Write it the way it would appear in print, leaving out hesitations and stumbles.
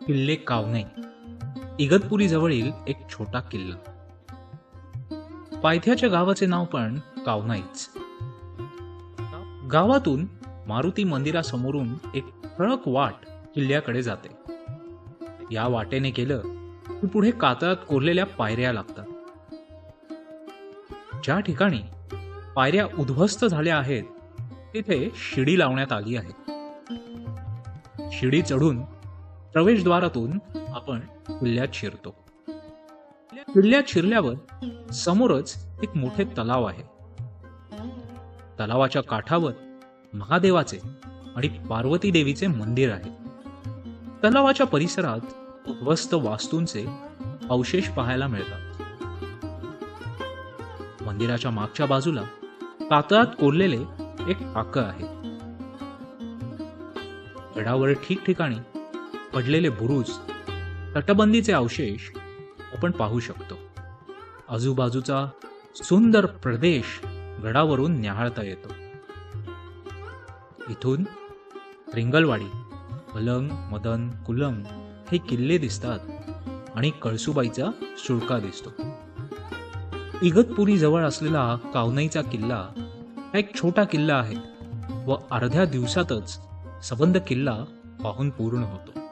किल्ले कावनई, इगतपुरी जवळील एक छोटा किल्ला. पायथ्याच्या गावाचे नाव पण कावनाईच. गावातून मारुती मंदिरासमोरून एक ठळक वाट किल्ल्याकडे जाते. या वाटेने गेलं की पुढे कातळात कोरलेल्या पायऱ्या लागतात. ज्या ठिकाणी पायऱ्या उद्ध्वस्त झाल्या आहेत तिथे शिडी लावण्यात आली आहे. शिडी चढून प्रवेशद्वारातून आपण किल्ल्यात शिरतो. किल्ल्यात शिरल्यावर समोरच एक मोठे तलाव आहे. तलावाच्या काठावर महादेवाचे आणि पार्वती देवीचे मंदिर आहे. तलावाच्या परिसरात उद्ध्वस्त वास्तूंचे अवशेष पाहायला मिळतात. मंदिराच्या मागच्या बाजूला कातळात कोरलेले एक टाकं आहे. गडावर ठिकठिकाणी पडलेले बुरुज, तटबंदीचे अवशेष आपण पाहू शकतो. आजूबाजूचा सुंदर प्रदेश गडावरून न्याहाळता येतो. इथून रिंगलवाडी, अलंग, मदन, कुलंग हे किल्ले दिसतात आणि कळसुबाईचा सुळका दिसतो. इगतपुरी जवळ असलेला कावनईचा किल्ला हा एक छोटा किल्ला आहे व अर्ध्या दिवसातच सबंध किल्ला पाहून पूर्ण होतो.